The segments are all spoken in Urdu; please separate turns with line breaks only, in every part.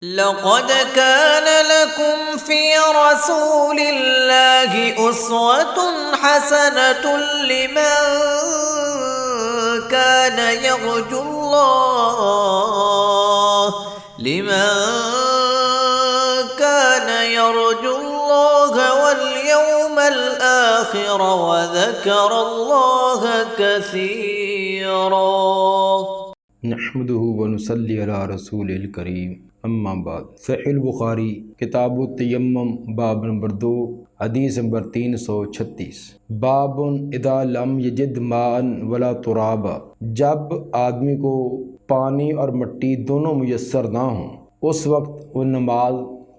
لقد كان لكم في رسول الله أسوة حسنة لمن كان يرجو الله واليوم الآخر وذكر الله كثيرا.
نحمده ونصلی علی رسول الکریم، اما بعد. صحیح البخاری کتاب التیمم باب نمبر 2 حدیث نمبر 336. باب اذا لم یجد ماء ولا ترابا، جب آدمی کو پانی اور مٹی دونوں میسر نہ ہوں اس وقت وہ نماز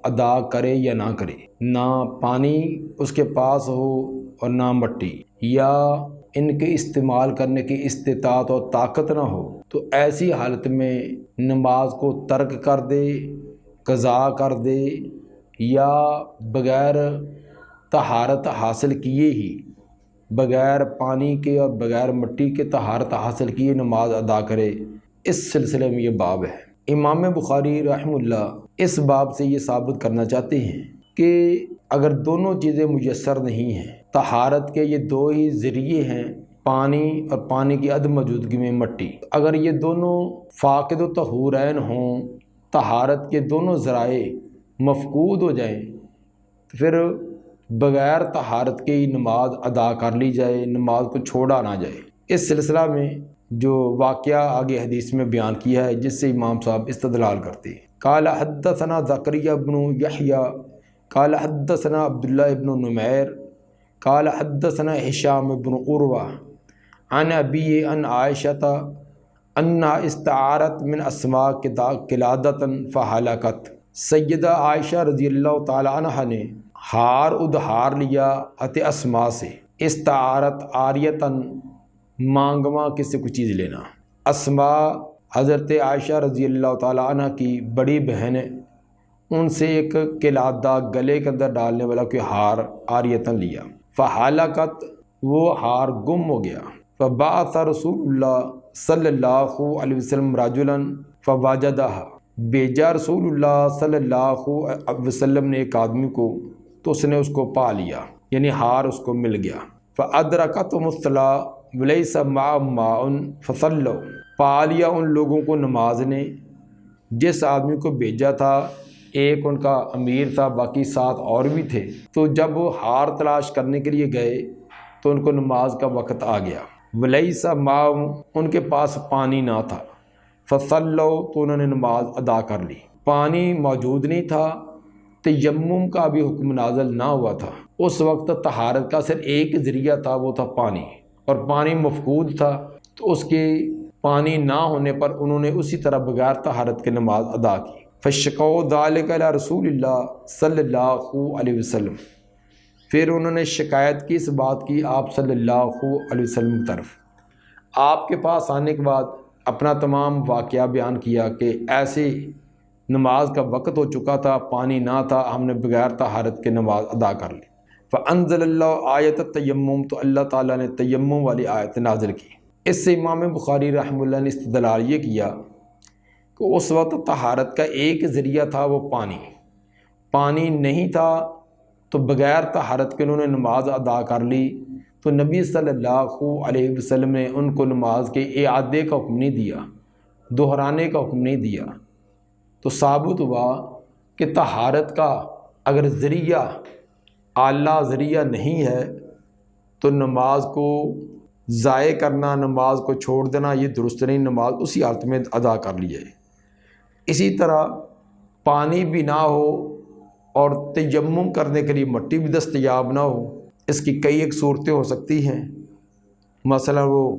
ادا کرے یا نہ کرے. نہ پانی اس کے پاس ہو اور نہ مٹی، یا ان کے استعمال کرنے کی استطاعت اور طاقت نہ ہو، تو ایسی حالت میں نماز کو ترک کر دے، قضا کر دے، یا بغیر طہارت حاصل کیے ہی، بغیر پانی کے اور بغیر مٹی کے طہارت حاصل کیے نماز ادا کرے. اس سلسلے میں یہ باب ہے. امام بخاری رحمہ اللہ اس باب سے یہ ثابت کرنا چاہتے ہیں کہ اگر دونوں چیزیں میسر نہیں ہیں، طہارت کے یہ دو ہی ذریعے ہیں، پانی اور پانی کی عدم موجودگی میں مٹی، اگر یہ دونوں فاقد و طہورین ہوں، طہارت کے دونوں ذرائع مفقود ہو جائیں، تو پھر بغیر طہارت کے ہی نماز ادا کر لی جائے، نماز کو چھوڑا نہ جائے. اس سلسلہ میں جو واقعہ آگے حدیث میں بیان کیا ہے، جس سے امام صاحب استدلال کرتے ہیں. قال حدثنا زکریا بن یحییٰ قال حدثنا عبداللہ بن نمیر قال حدثنا ہشام بن عروہ عن ابی عن عائشۃ انہا استعارت من اسماء قلادۃ فہلکت. سیدہ عائشہ رضی اللہ تعالی عنہ نے ہار ادھار لیا اسماء سے. استعارت عاریتاً، مانگواں کسی کو چیز لینا. اسماء حضرت عائشہ رضی اللہ تعالی عنہ کی بڑی بہن ہے، ان سے ایک قلادہ گلے کے اندر ڈالنے والا کوئی ہار عاریتاً لیا. فہلکت، وہ ہار گم ہو گیا. فبعث رسول اللہ صلی اللہ علیہ وسلم رجلا فوجدہ، بھیجا رسول اللہ صلی اللہ علیہ وسلم نے ایک آدمی کو، تو اس نے اس کو پا لیا، یعنی ہار اس کو مل گیا. فادرکتہم الصلاۃ ولیس معہم ماء فصلوا، پا لیا ان لوگوں کو نماز نے. جس آدمی کو بھیجا تھا ایک ان کا امیر تھا، باقی 7 اور بھی تھے، تو جب وہ ہار تلاش کرنے کے لیے گئے تو ان کو نماز کا وقت آ گیا. ولیس معہم، ان کے پاس پانی نہ تھا. فصلوا، تو انہوں نے نماز ادا کر لی. پانی موجود نہیں تھا، تیمم کا بھی حکم نازل نہ ہوا تھا. اس وقت طہارت کا صرف ایک ذریعہ تھا، وہ تھا پانی، اور پانی مفقود تھا. تو اس کے پانی نہ ہونے پر انہوں نے اسی طرح بغیر طہارت کے نماز ادا کی. فشکوا ذلک الی رسول اللہ صلی اللہ علیہ وسلم، پھر انہوں نے شکایت کی، اس بات کی آپ صلی اللہ علیہ وسلم کی طرف. آپ کے پاس آنے کے بعد اپنا تمام واقعہ بیان کیا کہ ایسے نماز کا وقت ہو چکا تھا، پانی نہ تھا، ہم نے بغیر طہارت کے نماز ادا کر لی. فانزل اللہ آیت التیمم، تو اللہ تعالیٰ نے تیمم والی آیت نازل کی. اس سے امام بخاری رحمہ اللہ نے استدلال یہ کیا کہ اس وقت طہارت کا ایک ذریعہ تھا، وہ پانی نہیں تھا، تو بغیر طہارت کے انہوں نے نماز ادا کر لی. تو نبی صلی اللہ علیہ وسلم نے ان کو نماز کے اعادے کا حکم نہیں دیا، دہرانے کا حکم نہیں دیا. تو ثابت ہوا کہ طہارت کا اگر ذریعہ اعلیٰ ذریعہ نہیں ہے تو نماز کو ضائع کرنا، نماز کو چھوڑ دینا، یہ درست نہیں. نماز اسی حالت میں ادا کر لی جائے. اسی طرح پانی بھی نہ ہو اور تیمم کرنے کے لیے مٹی بھی دستیاب نہ ہو، اس کی کئی ایک صورتیں ہو سکتی ہیں. مثلا وہ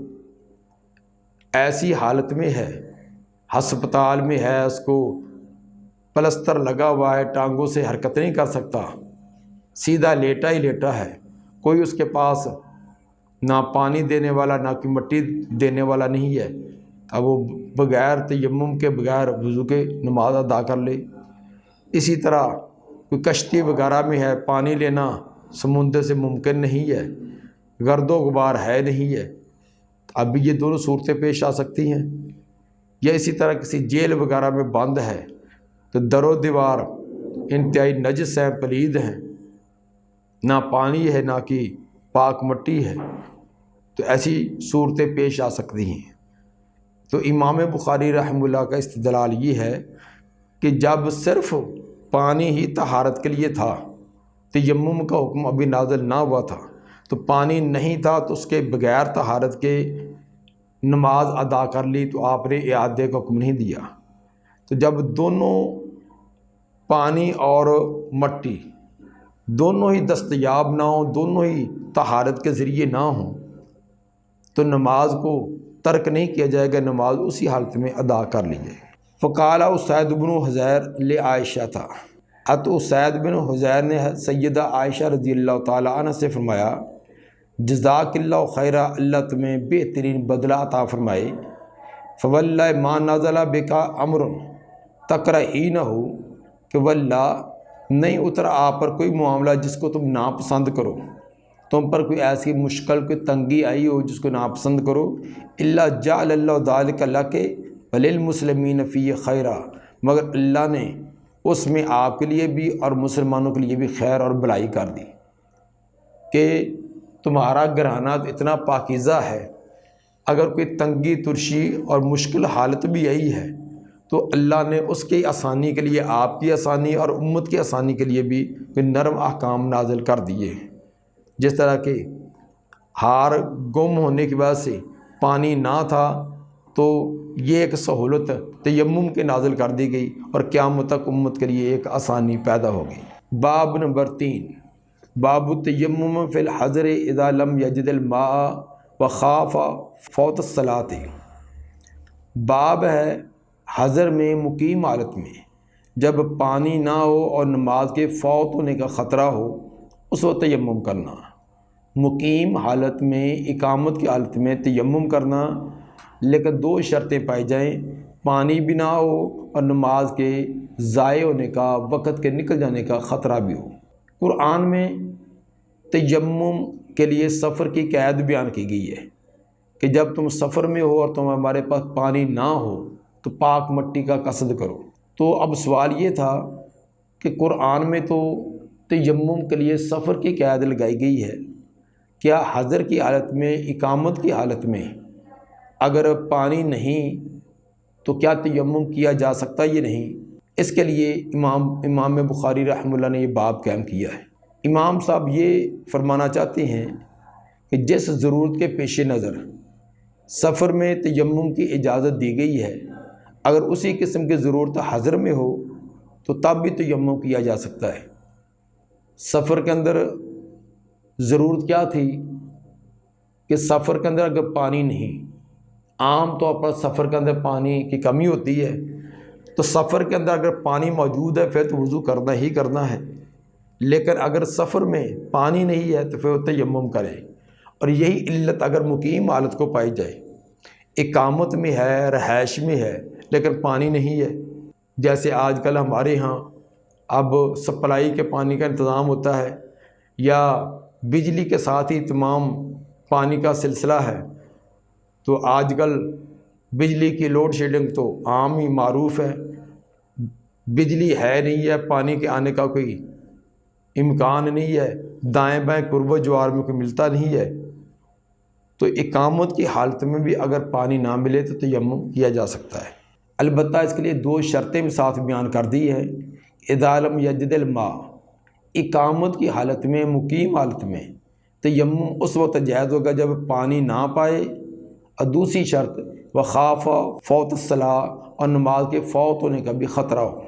ایسی حالت میں ہے، ہسپتال میں ہے، اس کو پلستر لگا ہوا ہے، ٹانگوں سے حرکت نہیں کر سکتا، سیدھا لیٹا ہی لیٹا ہے، کوئی اس کے پاس نہ پانی دینے والا نہ کوئی مٹی دینے والا نہیں ہے. اب وہ بغیر تیمم کے، بغیر وضو کے نماز ادا کر لے. اسی طرح کوئی کشتی وغیرہ میں ہے، پانی لینا سمندر سے ممکن نہیں ہے، گرد و غبار ہے نہیں ہے، اب بھی یہ دونوں صورتیں پیش آ سکتی ہیں. یا اسی طرح کسی جیل وغیرہ میں بند ہے، تو در و دیوار انتہائی نجس ہیں، پلید ہیں، نہ پانی ہے نہ کہ پاک مٹی ہے، تو ایسی صورتیں پیش آ سکتی ہیں۔ تو امام بخاری رحمہ اللہ کا استدلال یہ ہے کہ جب صرف پانی ہی طہارت کے لیے تھا، تیمم کا حکم ابھی نازل نہ ہوا تھا، تو پانی نہیں تھا تو اس کے بغیر طہارت کے نماز ادا کر لی تو آپ نے اعادے کا حکم نہیں دیا۔ تو جب دونوں پانی اور مٹی دونوں ہی دستیاب نہ ہوں، دونوں ہی طہارت کے ذریعے نہ ہوں، تو نماز کو ترک نہیں کیا جائے گا، نماز اسی حالت میں ادا کر لی جائے۔ فقال اسید بن حضیر لعائشہ تھا، اتو اسید بن حضیر نے سیدہ عائشہ رضی اللہ تعالیٰ عنہ سے فرمایا، جزاک اللہ خیرہ، اللہ تمہیں بہترین بدلہ عطا فرمائے۔ فواللہ ما نزل بکا امر تکرہینہ، کہ واللہ نہیں اترا آپ پر کوئی معاملہ جس کو تم ناپسند کرو، تم پر کوئی ایسی مشکل، کوئی تنگی آئی ہو جس کو ناپسند کرو، الا جعل اللہ ذلک لک وللمسلمین فی خیرہ، مگر اللہ نے اس میں آپ کے لیے بھی اور مسلمانوں کے لیے بھی خیر اور بھلائی کر دی، کہ تمہارا گھرانہ اتنا پاکیزہ ہے، اگر کوئی تنگی ترشی اور مشکل حالت بھی آئی ہے تو اللہ نے اس کی آسانی کے لیے، آپ کی آسانی اور امت کی آسانی کے لیے بھی کوئی نرم احکام نازل کر دیے ہیں۔ جس طرح کہ ہار گم ہونے کی وجہ سے پانی نہ تھا تو یہ ایک سہولت تیمم کے نازل کر دی گئی اور قیامت تک امت کے لیے ایک آسانی پیدا ہو گئی۔ باب نمبر 3، باب التیمم فی الحضر اذا لم یجد الماء وخاف فوت الصلاۃ۔ باب ہے حضر میں، مقیم حالت میں جب پانی نہ ہو اور نماز کے فوت ہونے کا خطرہ ہو، اس وقت تیمم کرنا۔ مقیم حالت میں، اقامت کی حالت میں تیمم کرنا، لیکن 2 شرطیں پائی جائیں، پانی بھی نہ ہو اور نماز کے ضائع ہونے کا، وقت کے نکل جانے کا خطرہ بھی ہو۔ قرآن میں تیمم کے لیے سفر کی قید بیان کی گئی ہے کہ جب تم سفر میں ہو اور ہمارے پاس پانی نہ ہو تو پاک مٹی کا قصد کرو۔ تو اب سوال یہ تھا کہ قرآن میں تو تیمم کے لیے سفر کی قید لگائی گئی ہے، کیا حضر کی حالت میں، اقامت کی حالت میں اگر پانی نہیں تو کیا تیمم کیا جا سکتا؟ یہ نہیں۔ اس کے لیے امام بخاری رحمہ اللہ نے یہ باب قائم کیا ہے۔ امام صاحب یہ فرمانا چاہتے ہیں کہ جس ضرورت کے پیش نظر سفر میں تیمم کی اجازت دی گئی ہے، اگر اسی قسم کی ضرورت حضر میں ہو تو تب بھی تیمم کیا جا سکتا ہے۔ سفر کے اندر ضرورت کیا تھی کہ سفر کے اندر اگر پانی نہیں، عام طور پر سفر کے اندر پانی کی کمی ہوتی ہے، تو سفر کے اندر اگر پانی موجود ہے پھر تو وضو کرنا ہی کرنا ہے، لیکن اگر سفر میں پانی نہیں ہے تو پھر وہ تیمم کرے۔ اور یہی علت اگر مقیم حالت کو پائی جائے، اقامت میں ہے، رہائش میں ہے، لیکن پانی نہیں ہے، جیسے آج کل ہمارے ہاں اب سپلائی کے پانی کا انتظام ہوتا ہے یا بجلی کے ساتھ ہی تمام پانی کا سلسلہ ہے، تو آج کل بجلی کی لوڈ شیڈنگ تو عام ہی معروف ہے، بجلی ہے نہیں ہے، پانی کے آنے کا کوئی امکان نہیں ہے، دائیں بائیں قرب و جوار میں کوئی ملتا نہیں ہے، تو اقامت کی حالت میں بھی اگر پانی نہ ملے تو تیمم کیا جا سکتا ہے۔ البتہ اس کے لیے 2 شرطیں بھی ساتھ بیان کر دی ہیں۔ اذا لم یجد الماء، اقامت کی حالت میں، مقیم حالت میں تیمم اس وقت جائز ہوگا جب پانی نہ پائے، اور دوسری شرط وخاف فوت الصلاۃ، اور نماز کے فوت ہونے کا بھی خطرہ ہو۔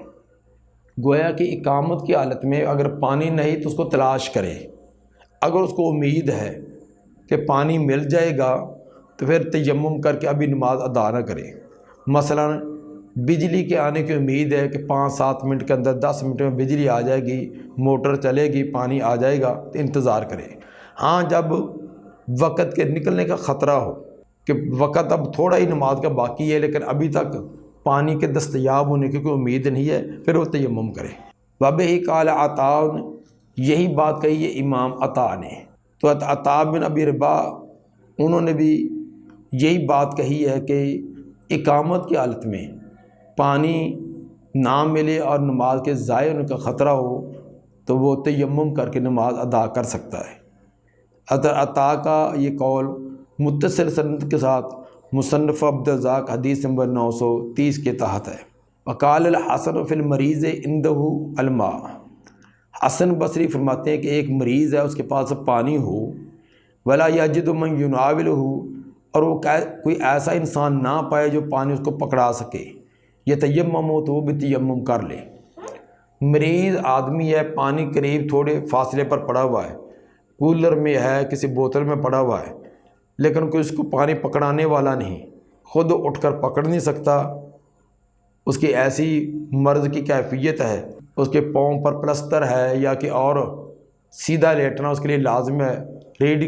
گویا کہ اقامت کی حالت میں اگر پانی نہیں تو اس کو تلاش کرے، اگر اس کو امید ہے کہ پانی مل جائے گا تو پھر تیمم کر کے ابھی نماز ادا نہ کرے۔ مثلا بجلی کے آنے کی امید ہے کہ 5-7 منٹ کے اندر، 10 منٹ میں بجلی آ جائے گی، موٹر چلے گی، پانی آ جائے گا، تو انتظار کرے۔ ہاں جب وقت کے نکلنے کا خطرہ ہو کہ وقت اب تھوڑا ہی نماز کا باقی ہے لیکن ابھی تک پانی کے دستیاب ہونے کی کوئی امید نہیں ہے، پھر وہ تیمم کرے۔ وبہ قال عطاء، یہی بات کہی ہے امام عطاء نے۔ تو عطاء بن ابی رباح انہوں نے بھی یہی بات کہی ہے کہ اقامت کی حالت میں پانی نہ ملے اور نماز کے ضائع ہونے کا خطرہ ہو تو وہ تیمم کر کے نماز ادا کر سکتا ہے۔ عطا کا یہ قول متصل سند کے ساتھ مصنف عبدالرزاق حدیث نمبر 930 کے تحت ہے۔ وقال الحسن فی المریض عنده الماء، حسن بصری فرماتے ہیں کہ ایک مریض ہے، اس کے پاس پانی ہو، ولا یجد من یناولہ، اور وہ کوئی ایسا انسان نہ پائے جو پانی اس کو پکڑا سکے، یہ تیمم ہو تو وہ بھی تیمم کر لے۔ مریض آدمی ہے، پانی قریب تھوڑے فاصلے پر پڑا ہوا ہے، کولر میں ہے، کسی بوتل میں پڑا ہوا ہے، لیکن کوئی اس کو پانی پکڑانے والا نہیں، خود اٹھ کر پکڑ نہیں سکتا، اس کی ایسی مرض کی کیفیت ہے، اس کے پاؤں پر پلستر ہے یا کہ اور سیدھا لیٹنا اس کے لیے لازم ہے، ریڑھ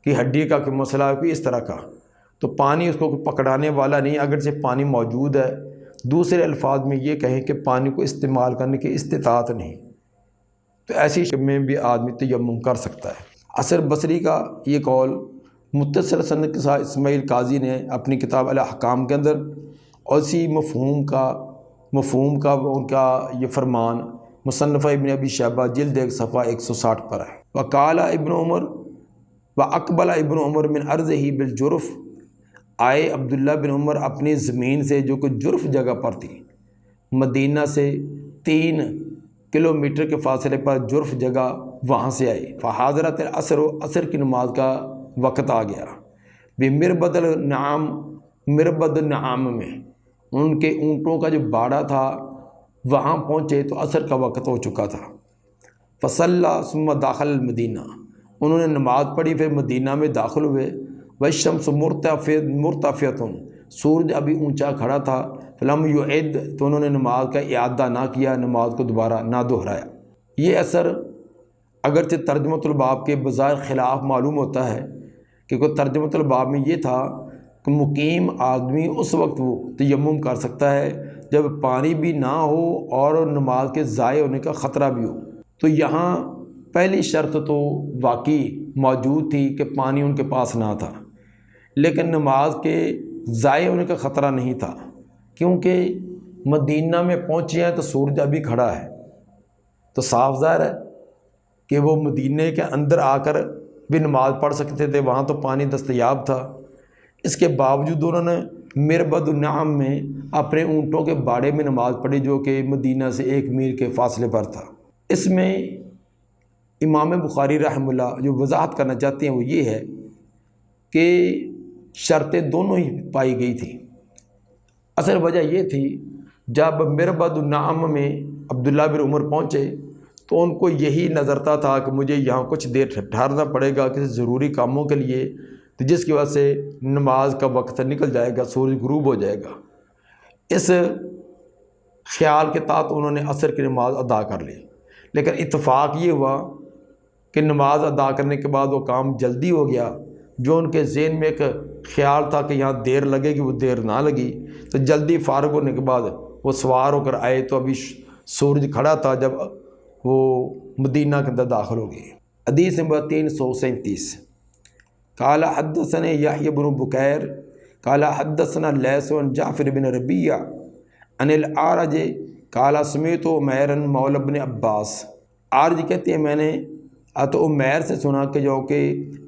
کی ہڈی کا کوئی مسئلہ ہے، کوئی اس طرح کا، تو پانی اس کو پکڑانے والا نہیں، اگرچہ پانی موجود ہے، دوسرے الفاظ میں یہ کہیں کہ پانی کو استعمال کرنے کی استطاعت نہیں، تو ایسی شب میں بھی آدمی تیمم کر سکتا ہے۔ حسن بصری کا یہ قول متصل سند کے ساتھ اسماعیل قاضی نے اپنی کتاب الاحکام کے اندر، اور اسی مفہوم کا ان کا یہ فرمان مصنف ابن ابی شیبہ جلد 1 صفحہ 160 پر ہے۔ وقال ابن عمر واقبل ابن عمر من ارضہ بالجرف، آئے عبداللہ بن عمر اپنی زمین سے جو کہ جرف جگہ پر تھی، مدینہ سے 3 کلومیٹر کے فاصلے پر جرف جگہ، وہاں سے آئے۔ فحاضرت العصر، عصر کی نماز کا وقت آ گیا۔ بمربد النعام، مربد النعام میں ان کے اونٹوں کا جو باڑہ تھا وہاں پہنچے تو عصر کا وقت ہو چکا تھا۔ فصلی ثم داخل المدینہ، انہوں نے نماز پڑھی، پھر مدینہ میں داخل ہوئے۔ والشمس مرتفعۃ، سورج ابھی اونچا کھڑا تھا۔ فلم یعد، تو انہوں نے نماز کا اعادہ نہ کیا، نماز کو دوبارہ نہ دہرایا۔ یہ اثر اگرچہ ترجمۃ الباب کے بظاہر خلاف معلوم ہوتا ہے، کیونکہ ترجمۃ الباب میں یہ تھا کہ مقیم آدمی اس وقت وہ تیمم کر سکتا ہے جب پانی بھی نہ ہو اور نماز کے ضائع ہونے کا خطرہ بھی ہو۔ تو یہاں پہلی شرط تو واقعی موجود تھی کہ پانی ان کے پاس نہ تھا، لیکن نماز کے ضائع ہونے کا خطرہ نہیں تھا، کیونکہ مدینہ میں پہنچے ہیں تو سورج ابھی کھڑا ہے، تو صاف ظاہر ہے کہ وہ مدینہ کے اندر آ کر بھی نماز پڑھ سکتے تھے، وہاں تو پانی دستیاب تھا۔ اس کے باوجود انہوں نے مربد النعم میں اپنے اونٹوں کے باڑے میں نماز پڑھی، جو کہ مدینہ سے 1 میل کے فاصلے پر تھا۔ اس میں امام بخاری رحمہ اللہ جو وضاحت کرنا چاہتے ہیں وہ یہ ہے کہ شرطیں دونوں ہی پائی گئی تھیں۔ اصل وجہ یہ تھی، جب مربد النعم میں عبداللہ بن عمر پہنچے تو ان کو یہی نظرتا تھا کہ مجھے یہاں کچھ دیر ٹھہرنا پڑے گا کسی ضروری کاموں کے لیے، تو جس کی وجہ سے نماز کا وقت نکل جائے گا، سورج غروب ہو جائے گا۔ اس خیال کے تحت انہوں نے عصر کی نماز ادا کر لی، لیکن اتفاق یہ ہوا کہ نماز ادا کرنے کے بعد وہ کام جلدی ہو گیا۔ جو ان کے ذہن میں ایک خیال تھا کہ یہاں دیر لگے گی، وہ دیر نہ لگی، تو جلدی فارغ ہونے کے بعد وہ سوار ہو کر آئے تو ابھی سورج کھڑا تھا جب وہ مدینہ کے اندر داخل ہو گئے۔ حدیث نمبر 337، قال حدثنا یحیی بن بکیر قال حدثنا لیث عن جعفر بن ربیعہ عن الاعرج قال سمعت عمیر مولى ابن عباس، عارج کہتے ہیں میں نے تو عمیر سے سنا کہ جو کہ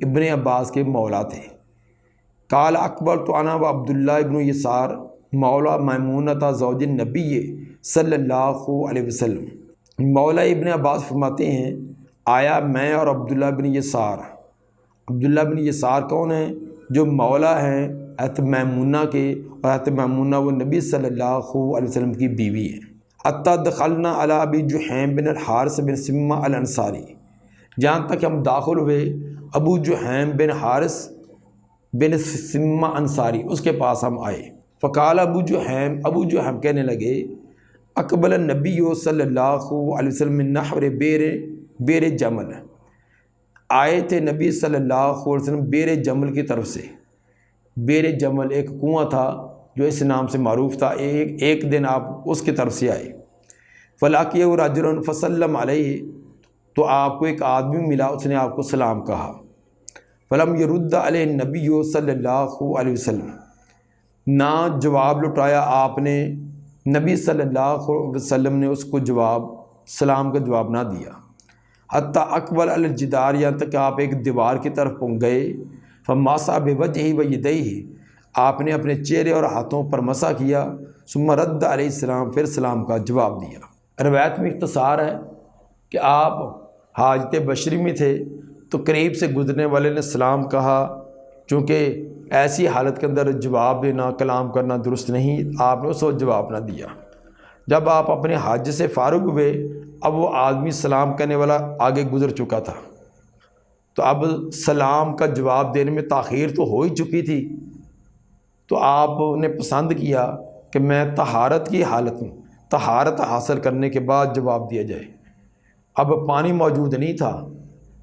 ابن عباس کے مولا تھے۔ قال اکبرت انا و عبداللہ ابن یسار مولا میمونۃ زوج النبی صلی اللہ علیہ وسلم، مولا ابن عباس فرماتے ہیں آیا میں اور عبداللہ بن یسار۔ عبداللہ بن یسار کون ہیں؟ جو مولا ہیں حضرت میمونہ کے، اور حضرت میمونہ وہ نبی صلی اللہ علیہ وسلم کی بیوی ہیں۔ حتیٰ دخلنا علی ابی جحیم بن الحارث بن سمہ الانصاری، جہاں تک ہم داخل ہوئے ابو جحیم بن حارث بن سمہ انصاری، اس کے پاس ہم آئے۔ فقال ابو جحیم کہنے لگے اقبل النبی صلی اللہ علیہ وسلم من نحر بیر جمل، آئے تھے نبی صلی اللہ علیہ وسلم بیر جمل کی طرف سے۔ بیر جمل ایک کنواں تھا جو اس نام سے معروف تھا، ایک دن آپ اس کی طرف سے آئے۔ فلاقیہ رجل فسلم علیہ، تو آپ کو ایک آدمی ملا، اس نے آپ کو سلام کہا۔ فلم یرد علیہ النبی صلی اللہ علیہ وسلم، نہ جواب لٹایا آپ نے نبی صلی اللہ علیہ وسلم نے اس کو سلام کا جواب نہ دیا، حتیٰ اقبل الجدار، یہاں تک کہ آپ ایک دیوار کی طرف پہنچ گئے، فماسا بوجہہ ویدیہ، آپ نے اپنے چہرے اور ہاتھوں پر مسح کیا، ثم رد علیہ السلام، پھر سلام کا جواب دیا۔ روایت میں اختصار ہے کہ آپ حاجت بشری میں تھے تو قریب سے گزرنے والے نے سلام کہا، چونکہ ایسی حالت کے اندر جواب دینا، کلام کرنا درست نہیں، آپ نے اس وقت جواب نہ دیا۔ جب آپ اپنے حج سے فارغ ہوئے، اب وہ آدمی سلام کرنے والا آگے گزر چکا تھا، تو اب سلام کا جواب دینے میں تاخیر تو ہو ہی چکی تھی، تو آپ نے پسند کیا کہ میں طہارت کی حالت میں، طہارت حاصل کرنے کے بعد جواب دیا جائے۔ اب پانی موجود نہیں تھا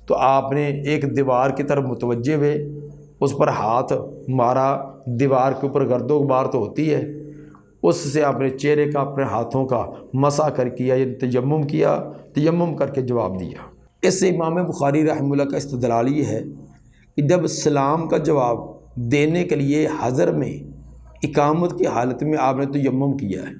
تو آپ نے ایک دیوار کی طرف متوجہ ہوئے، اس پر ہاتھ مارا، دیوار کے اوپر گرد و غبار تو ہوتی ہے، اس سے اپنے چہرے کا، اپنے ہاتھوں کا مسح کر کیا، یعنی تیمم کیا، تیمم کر کے جواب دیا۔ اس سے امام بخاری رحمہ اللہ کا استدلال یہ ہے کہ جب سلام کا جواب دینے کے لیے حضر میں اقامت کی حالت میں آپ نے تیمم کیا ہے،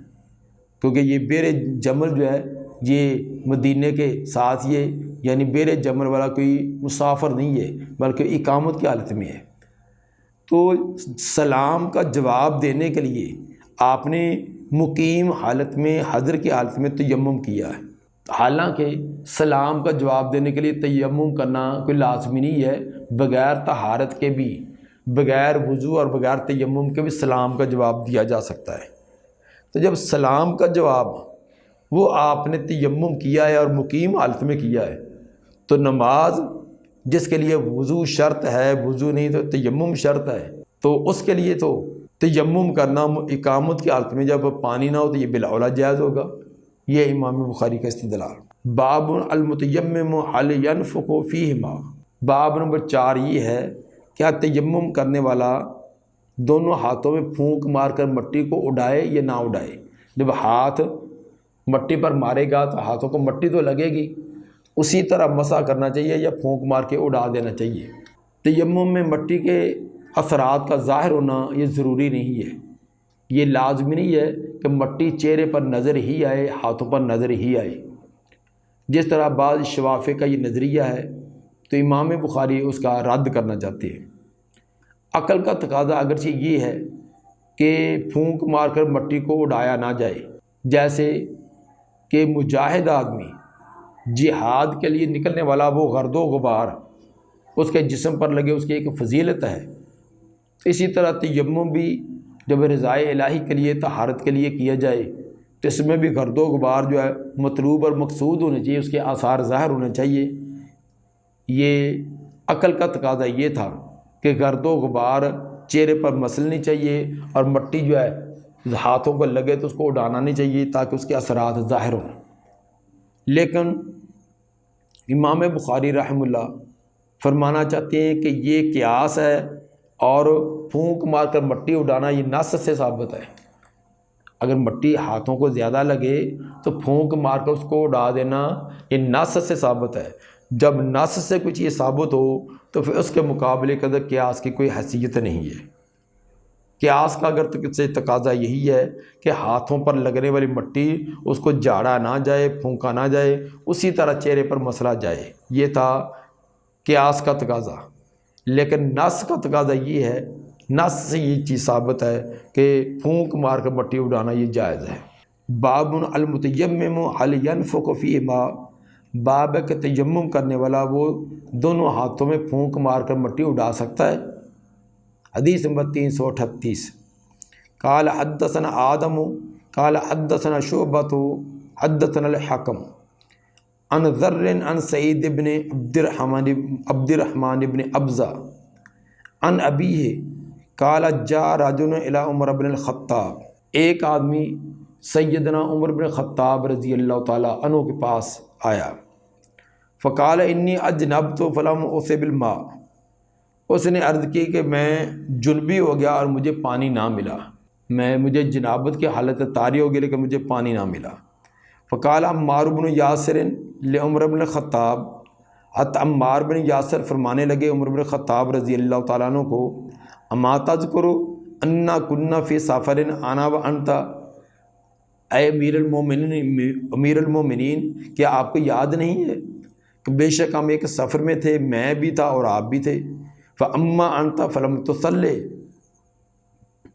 کیونکہ یہ بیر جمل جو ہے یہ مدینے کے ساتھ، یہ یعنی بیر جمل والا کوئی مسافر نہیں ہے بلکہ اقامت کی حالت میں ہے، تو سلام کا جواب دینے کے لیے آپ نے مقیم حالت میں، حضر کی حالت میں تیمم کیا ہے۔ حالانکہ سلام کا جواب دینے کے لیے تیمم کرنا کوئی لازمی نہیں ہے، بغیر طہارت کے بھی، بغیر وضو اور بغیر تیمم کے بھی سلام کا جواب دیا جا سکتا ہے۔ تو جب سلام کا جواب وہ آپ نے تیمم کیا ہے اور مقیم حالت میں کیا ہے، تو نماز جس کے لیے وضو شرط ہے، وضو نہیں تو تیمم شرط ہے، تو اس کے لیے تو تیمم کرنا اقامت کی حالت میں جب پانی نہ ہو تو یہ بالاولیٰ جائز ہوگا۔ یہ امام بخاری کا استدلال۔ باب المتیمم هل ينفخ فیہما، باب نمبر 4 یہ ہے کیا تیمم کرنے والا دونوں ہاتھوں میں پھونک مار کر مٹی کو اڑائے یا نہ اڑائے؟ جب ہاتھ مٹی پر مارے گا تو ہاتھوں کو مٹی تو لگے گی، اسی طرح مسح کرنا چاہیے یا پھونک مار کے اڑا دینا چاہیے؟ تیمم میں مٹی کے اثرات کا ظاہر ہونا یہ ضروری نہیں ہے، یہ لازمی نہیں ہے کہ مٹی چہرے پر نظر ہی آئے، ہاتھوں پر نظر ہی آئے۔ جس طرح بعض شوافے کا یہ نظریہ ہے تو امام بخاری اس کا رد کرنا چاہتے ہیں۔ عقل کا تقاضا اگرچہ یہ ہے کہ پھونک مار کر مٹی کو اڑایا نہ جائے، جیسے کہ مجاہد آدمی، جہاد کے لیے نکلنے والا، وہ گرد و غبار اس کے جسم پر لگے، اس کی ایک فضیلت ہے۔ اسی طرح تیمم بھی جب رضائے الہی کے لیے، طہارت کے لیے کیا جائے تو اس میں بھی گرد و غبار جو ہے مطلوب اور مقصود ہونے چاہیے، اس کے آثار ظاہر ہونے چاہیے۔ یہ عقل کا تقاضا یہ تھا کہ گرد و غبار چہرے پر مسلنی چاہیے اور مٹی جو ہے ہاتھوں کو لگے تو اس کو اڑانا نہیں چاہیے تاکہ اس کے اثرات ظاہر ہوں۔ لیکن امام بخاری رحمہ اللہ فرمانا چاہتے ہیں کہ یہ قیاس ہے اور پھونک مار کر مٹی اڑانا یہ نص سے ثابت ہے۔ اگر مٹی ہاتھوں کو زیادہ لگے تو پھونک مار کر اس کو اڑا دینا یہ نص سے ثابت ہے۔ جب نص سے کچھ یہ ثابت ہو تو پھر اس کے مقابلے کے اندر قیاس کی کوئی حیثیت نہیں ہے۔ قیاس کا اگر سے تقاضا یہی ہے کہ ہاتھوں پر لگنے والی مٹی اس کو جھاڑا نہ جائے، پھونکا نہ جائے، اسی طرح چہرے پر مسلا جائے، یہ تھا قیاس کا تقاضا۔ لیکن نص کا تقاضا یہ ہے، نص سے یہ چیز ثابت ہے کہ پھونک مار کر مٹی اڑانا یہ جائز ہے۔ باب المتیمم هل ينفخ فیہما، باب ہے کہ تیمم کرنے والا وہ دونوں ہاتھوں میں پھونک مار کر مٹی اڑا سکتا ہے۔ حدیث نمبر 338۔ قال حدثنا آدم قال حدثنا شعبۃ حدثنا الحکم عن ذر عن سعید بن عبد الرحمن بن ابزہ عن ابیہ قال جاء رجل الی عمر بن الخطاب، ایک آدمی سیدنا عمر بن الخطاب رضی اللہ تعالیٰ عنہ کے پاس آیا۔ فقال انی اجنبت فلم اصب الماء، اس نے عرض کی کہ میں جنبی ہو گیا اور مجھے پانی نہ ملا، مجھے جنابت کی حالت طاری ہو گئی لیکن مجھے پانی نہ ملا۔ فقال عمار بن یاسر لعمر بن الخطاب، حتی عمار بن یاسر فرمانے لگے عمر بن الخطاب رضی اللہ تعالیٰ عنہ کو، اما تذکر انا کنا فی سفر انا وانت، اے امیر المومنین، کیا آپ کو یاد نہیں ہے کہ بے شک ہم ایک سفر میں تھے، میں بھی تھا اور آپ بھی تھے، فَأَمَّا أَنْتَ فَلَمْ تُصَلِّ،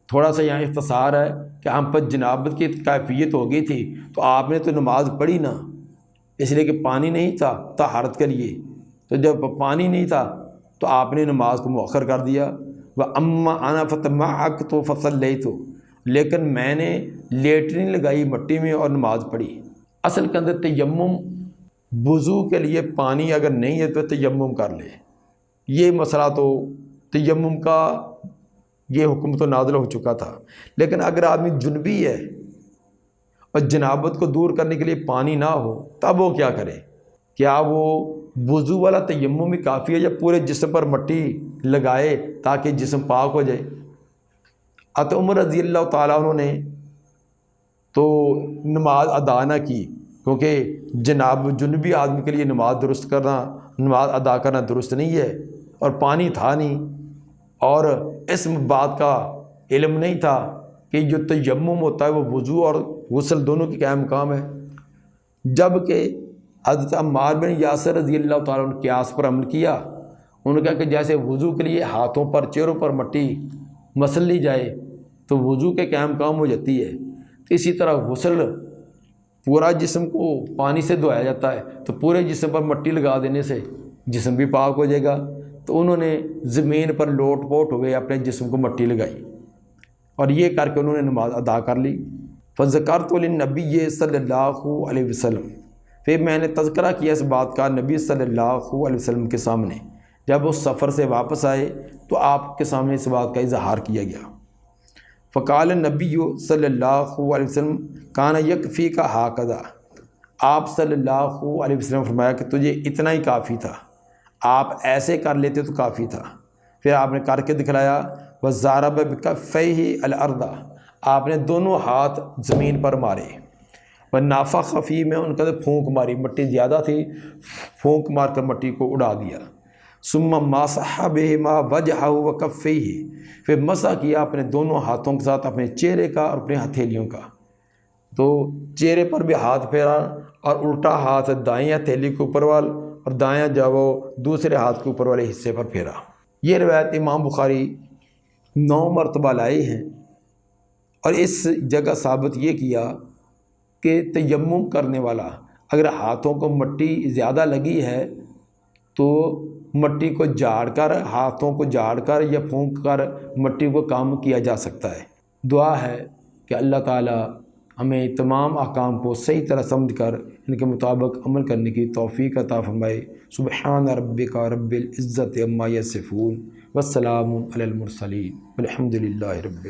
تھوڑا سا یہاں اختصار ہے کہ ہم پر جنابت کی کیفیت ہو گئی تھی تو آپ نے تو نماز پڑھی نا، اس لیے کہ پانی نہیں تھا طہارت کے لیے، تو جب پانی نہیں تھا تو آپ نے نماز کو مؤخر کر دیا۔ وَأَمَّا أَنَا فَتَمَعَّقْتُ فَصَلَّيْتُ، لیکن میں نے لیٹرین لگائی مٹی میں اور نماز پڑھی۔ اصل کے اندر تیمم، وضو کے لیے پانی اگر نہیں ہے تو تیمم کر لے، یہ مسئلہ تو تیمم کا یہ حکم تو نازل ہو چکا تھا۔ لیکن اگر آدمی جنبی ہے اور جنابت کو دور کرنے کے لیے پانی نہ ہو تب وہ کیا کرے؟ کیا وہ وضو والا تیمم بھی کافی ہے یا پورے جسم پر مٹی لگائے تاکہ جسم پاک ہو جائے؟ عمر رضی اللہ تعالیٰ عنہ نے تو نماز ادا نہ کی، کیونکہ جنبی آدمی کے لیے نماز ادا کرنا درست نہیں ہے، اور پانی تھا نہیں، اور اس بات کا علم نہیں تھا کہ جو تیمم ہوتا ہے وہ وضو اور غسل دونوں کی قائم مقام ہے۔ جب کہ حضرت عمار بن یاسر رضی اللہ تعالیٰ عنہ قیاس پر عمل کیا، انہوں نے کہا کہ جیسے وضو کے لیے ہاتھوں پر چہروں پر مٹی مسل لی جائے تو وضو کے قائم مقام ہو جاتی ہے، تو اسی طرح غسل پورا جسم کو پانی سے دھویا جاتا ہے، تو پورے جسم پر مٹی لگا دینے سے جسم بھی پاک ہو جائے گا۔ تو انہوں نے زمین پر لوٹ پوٹ ہوئے اپنے جسم کو مٹی لگائی، اور یہ کر کے انہوں نے نماز ادا کر لی۔ فَذَكَرْتُ لِلنَّبِيِّ صلی اللہ علیہ وسلم، پھر میں نے تذکرہ کیا اس بات کا نبی صلی اللہ علیہ وسلم کے سامنے، جب وہ سفر سے واپس آئے تو آپ کے سامنے اس بات کا اظہار کیا گیا۔ فقال النبی صلی اللہ علیہ وسلم کان یکفی کا ہاکذا، آپ صلی اللہ علیہ وسلم فرمایا کہ تجھے اتنا ہی کافی تھا، آپ ایسے کر لیتے تو کافی تھا۔ پھر آپ نے کر کے دکھلایا، وَضَرَبَ بِكَفَّيْهِ الْأَرْضَ، آپ نے دونوں ہاتھ زمین پر مارے، وَنَفَخَ فِيهِ میں ان کا پھونک ماری، مٹی زیادہ تھی، پھونک مار کر مٹی کو اڑا دیا۔ ثُمَّ مَسَحَ بِهِمَا وَجْهَهُ وَكَفَّيْهِ، پھر مسح کیا اپنے دونوں ہاتھوں کے ساتھ اپنے چہرے کا اور اپنے ہتھیلیوں کا، تو چہرے پر بھی ہاتھ پھیرا اور الٹا ہاتھ دائیں ہتھیلی کے اوپر وال اور دایاں جو وہ دوسرے ہاتھ کے اوپر والے حصے پر پھیرا۔ یہ روایت امام بخاری 9 مرتبہ لائے ہیں، اور اس جگہ ثابت یہ کیا کہ تیمم کرنے والا اگر ہاتھوں کو مٹی زیادہ لگی ہے تو مٹی کو جھاڑ کر، ہاتھوں کو جھاڑ کر یا پھونک کر مٹی کو کام کیا جا سکتا ہے۔ دعا ہے کہ اللہ تعالی ہمیں تمام احکام کو صحیح طرح سمجھ کر ان کے مطابق عمل کرنے کی توفیق عطا فرمائے۔ سبحان ربک رب العزت عما یصفون، والسلام علی المرسلین، والحمد للہ رب